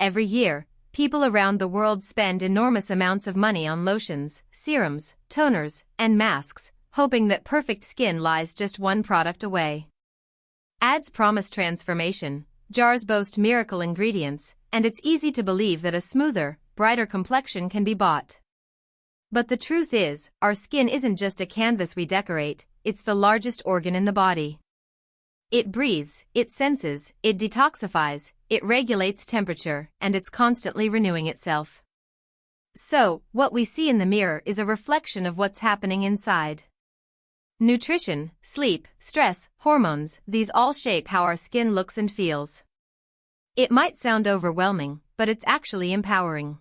Every year, people around the world spend enormous amounts of money on lotions, serums, toners, and masks, hoping that perfect skin lies just one product away. Ads promise transformation, jars boast miracle ingredients, and it's easy to believe that a smoother, brighter complexion can be bought. But the truth is, our skin isn't just a canvas we decorate, it's the largest organ in the body. It breathes, it senses, it detoxifies, it regulates temperature, and it's constantly renewing itself. So, what we see in the mirror is a reflection of what's happening inside. Nutrition, sleep, stress, hormones, these all shape how our skin looks and feels. It might sound overwhelming, but it's actually empowering.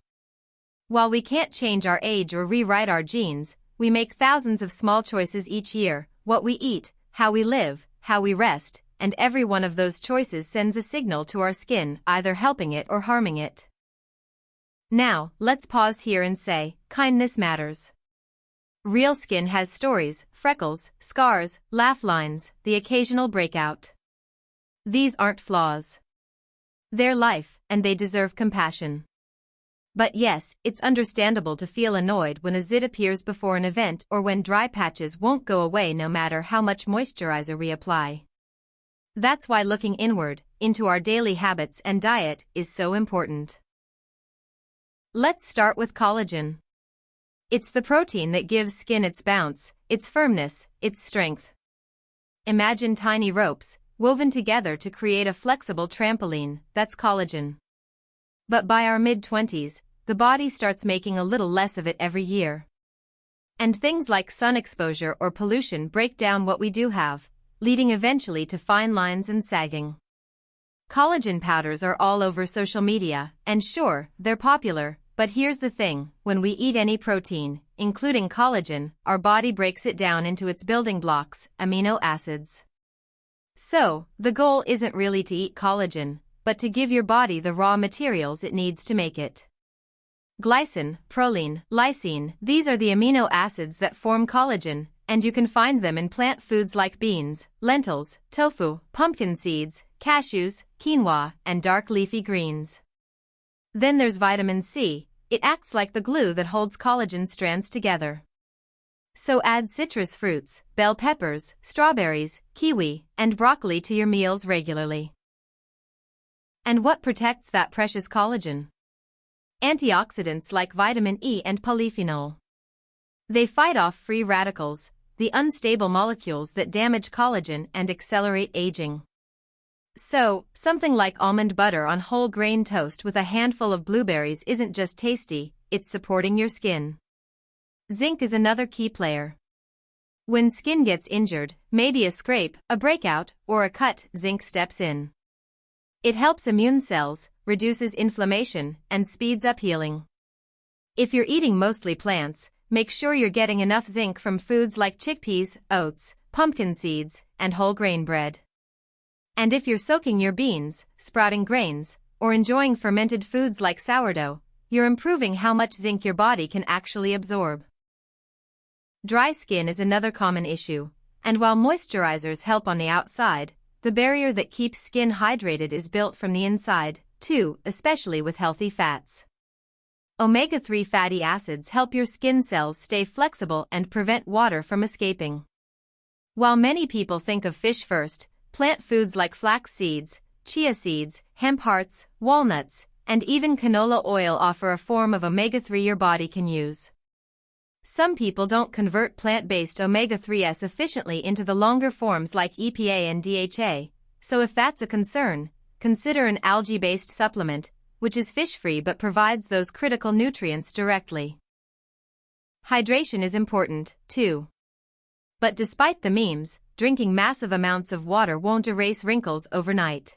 While we can't change our age or rewrite our genes, we make thousands of small choices each year: what we eat, how we live, how we rest, and every one of those choices sends a signal to our skin, either helping it or harming it. Now, let's pause here and say, kindness matters. Real skin has stories, freckles, scars, laugh lines, the occasional breakout. These aren't flaws. They're life, and they deserve compassion. But yes, it's understandable to feel annoyed when a zit appears before an event or when dry patches won't go away no matter how much moisturizer we apply. That's why looking inward, into our daily habits and diet, is so important. Let's start with collagen. It's the protein that gives skin its bounce, its firmness, its strength. Imagine tiny ropes, woven together to create a flexible trampoline. That's collagen. But by our mid-20s, the body starts making a little less of it every year. And things like sun exposure or pollution break down what we do have, leading eventually to fine lines and sagging. Collagen powders are all over social media, and sure, they're popular, but here's the thing: when we eat any protein, including collagen, our body breaks it down into its building blocks, amino acids. So, the goal isn't really to eat collagen, but to give your body the raw materials it needs to make it. Glycine, proline, lysine, these are the amino acids that form collagen, and you can find them in plant foods like beans, lentils, tofu, pumpkin seeds, cashews, quinoa, and dark leafy greens. Then there's vitamin C. It acts like the glue that holds collagen strands together. So add citrus fruits, bell peppers, strawberries, kiwi, and broccoli to your meals regularly. And what protects that precious collagen? Antioxidants like vitamin E and polyphenol. They fight off free radicals, the unstable molecules that damage collagen and accelerate aging. So, something like almond butter on whole grain toast with a handful of blueberries isn't just tasty, it's supporting your skin. Zinc is another key player. When skin gets injured, maybe a scrape, a breakout, or a cut, zinc steps in. It helps immune cells, reduces inflammation, and speeds up healing. If you're eating mostly plants, make sure you're getting enough zinc from foods like chickpeas, oats, pumpkin seeds, and whole grain bread. And if you're soaking your beans, sprouting grains, or enjoying fermented foods like sourdough, you're improving how much zinc your body can actually absorb. Dry skin is another common issue, and while moisturizers help on the outside, the barrier that keeps skin hydrated is built from the inside, too, especially with healthy fats. Omega-3 fatty acids help your skin cells stay flexible and prevent water from escaping. While many people think of fish first, plant foods like flax seeds, chia seeds, hemp hearts, walnuts, and even canola oil offer a form of omega-3 your body can use. Some people don't convert plant-based omega-3s efficiently into the longer forms like EPA and DHA, so if that's a concern, consider an algae-based supplement, which is fish-free but provides those critical nutrients directly. Hydration is important, too. But despite the memes, drinking massive amounts of water won't erase wrinkles overnight.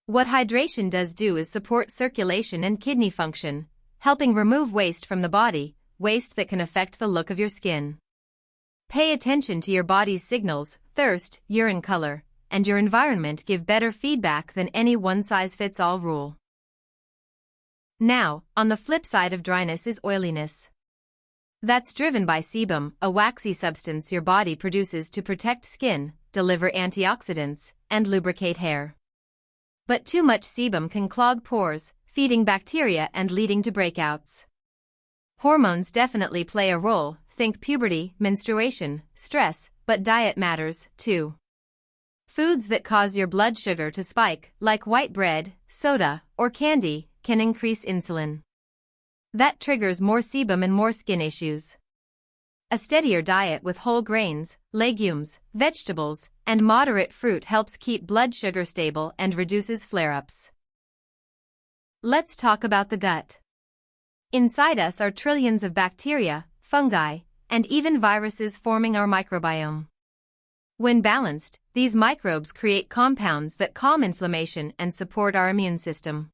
What hydration does do is support circulation and kidney function, helping remove waste from the body, waste that can affect the look of your skin. Pay attention to your body's signals: thirst, urine color, and your environment give better feedback than any one-size-fits-all rule. Now, on the flip side of dryness is oiliness. That's driven by sebum, a waxy substance your body produces to protect skin, deliver antioxidants, and lubricate hair. But too much sebum can clog pores, feeding bacteria and leading to breakouts. Hormones definitely play a role, think puberty, menstruation, stress, but diet matters, too. Foods that cause your blood sugar to spike, like white bread, soda, or candy, can increase insulin. That triggers more sebum and more skin issues. A steadier diet with whole grains, legumes, vegetables, and moderate fruit helps keep blood sugar stable and reduces flare-ups. Let's talk about the gut. Inside us are trillions of bacteria, fungi, and even viruses forming our microbiome. When balanced, these microbes create compounds that calm inflammation and support our immune system.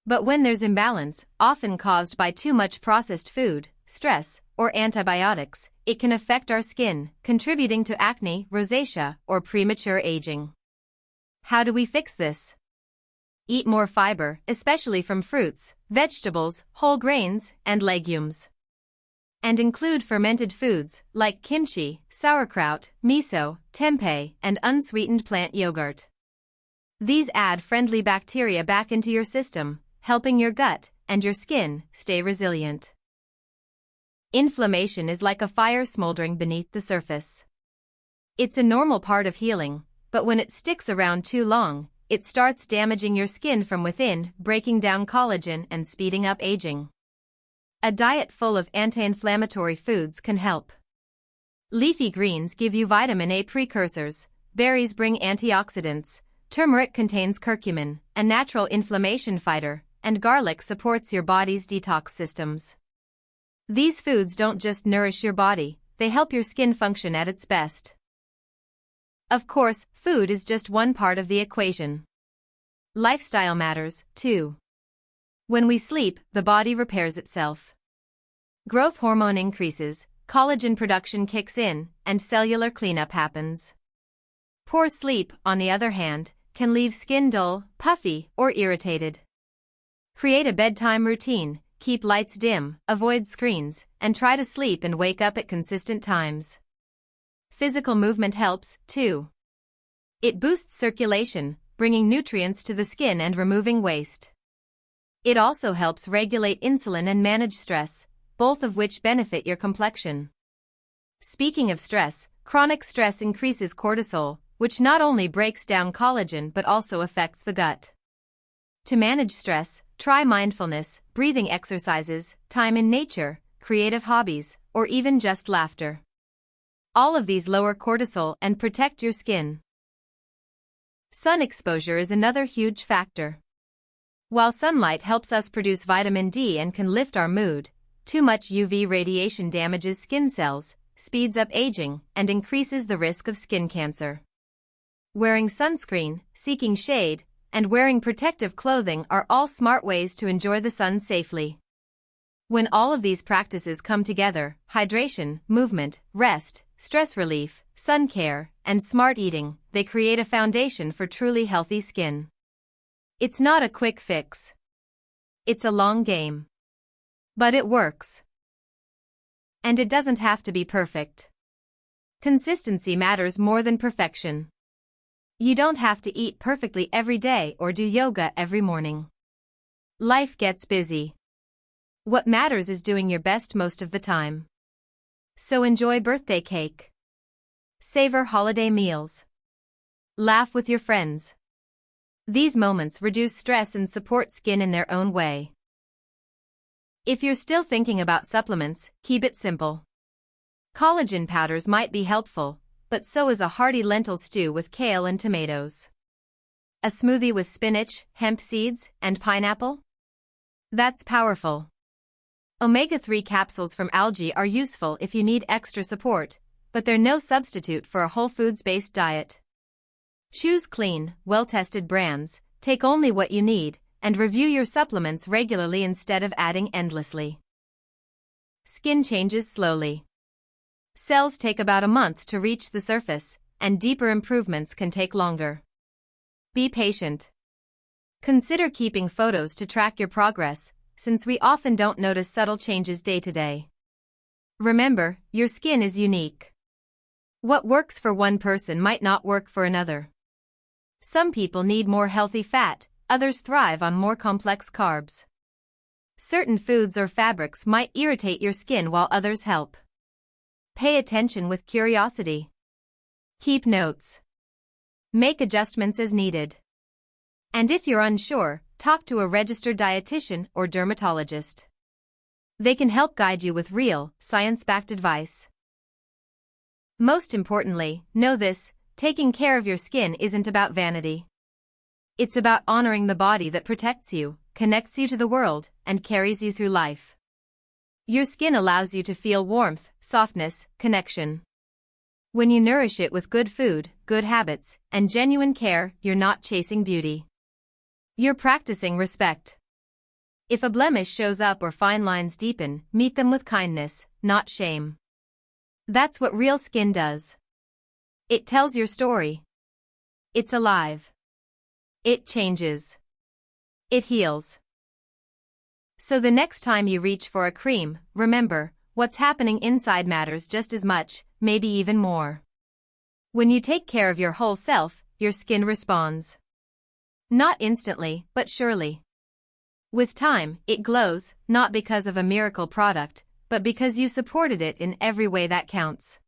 But when there's imbalance, often caused by too much processed food, stress, or antibiotics, it can affect our skin, contributing to acne, rosacea, or premature aging. How do we fix this? Eat more fiber, especially from fruits, vegetables, whole grains, and legumes. And include fermented foods like kimchi, sauerkraut, miso, tempeh, and unsweetened plant yogurt. These add friendly bacteria back into your system, helping your gut and your skin stay resilient. Inflammation is like a fire smoldering beneath the surface. It's a normal part of healing, but when it sticks around too long, it starts damaging your skin from within, breaking down collagen and speeding up aging. A diet full of anti-inflammatory foods can help. Leafy greens give you vitamin A precursors, berries bring antioxidants, turmeric contains curcumin, a natural inflammation fighter, and garlic supports your body's detox systems. These foods don't just nourish your body, they help your skin function at its best. Of course, food is just one part of the equation. Lifestyle matters, too. When we sleep, the body repairs itself. Growth hormone increases, collagen production kicks in, and cellular cleanup happens. Poor sleep, on the other hand, can leave skin dull, puffy, or irritated. Create a bedtime routine, keep lights dim, avoid screens, and try to sleep and wake up at consistent times. Physical movement helps, too. It boosts circulation, bringing nutrients to the skin and removing waste. It also helps regulate insulin and manage stress, both of which benefit your complexion. Speaking of stress, chronic stress increases cortisol, which not only breaks down collagen but also affects the gut. To manage stress, try mindfulness, breathing exercises, time in nature, creative hobbies, or even just laughter. All of these lower cortisol and protect your skin. Sun exposure is another huge factor. While sunlight helps us produce vitamin D and can lift our mood, too much UV radiation damages skin cells, speeds up aging, and increases the risk of skin cancer. Wearing sunscreen, seeking shade, and wearing protective clothing are all smart ways to enjoy the sun safely. When all of these practices come together, hydration, movement, rest, stress relief, sun care, and smart eating, they create a foundation for truly healthy skin. It's not a quick fix. It's a long game. But it works. And it doesn't have to be perfect. Consistency matters more than perfection. You don't have to eat perfectly every day or do yoga every morning. Life gets busy. What matters is doing your best most of the time. So enjoy birthday cake. Savor holiday meals. Laugh with your friends. These moments reduce stress and support skin in their own way. If you're still thinking about supplements, keep it simple. Collagen powders might be helpful, but so is a hearty lentil stew with kale and tomatoes. A smoothie with spinach, hemp seeds, and pineapple? That's powerful. Omega-3 capsules from algae are useful if you need extra support, but they're no substitute for a whole foods-based diet. Choose clean, well-tested brands, take only what you need, and review your supplements regularly instead of adding endlessly. Skin changes slowly. Cells take about a month to reach the surface, and deeper improvements can take longer. Be patient. Consider keeping photos to track your progress, since we often don't notice subtle changes day to day. Remember, your skin is unique. What works for one person might not work for another. Some people need more healthy fat, others thrive on more complex carbs. Certain foods or fabrics might irritate your skin while others help. Pay attention with curiosity. Keep notes. Make adjustments as needed. And if you're unsure, talk to a registered dietitian or dermatologist. They can help guide you with real, science-backed advice. Most importantly, know this: taking care of your skin isn't about vanity. It's about honoring the body that protects you, connects you to the world, and carries you through life. Your skin allows you to feel warmth, softness, connection. When you nourish it with good food, good habits, and genuine care, you're not chasing beauty. You're practicing respect. If a blemish shows up or fine lines deepen, meet them with kindness, not shame. That's what real skin does. It tells your story. It's alive. It changes. It heals. So the next time you reach for a cream, remember, what's happening inside matters just as much, maybe even more. When you take care of your whole self, your skin responds. Not instantly, but surely. With time, it glows, not because of a miracle product, but because you supported it in every way that counts.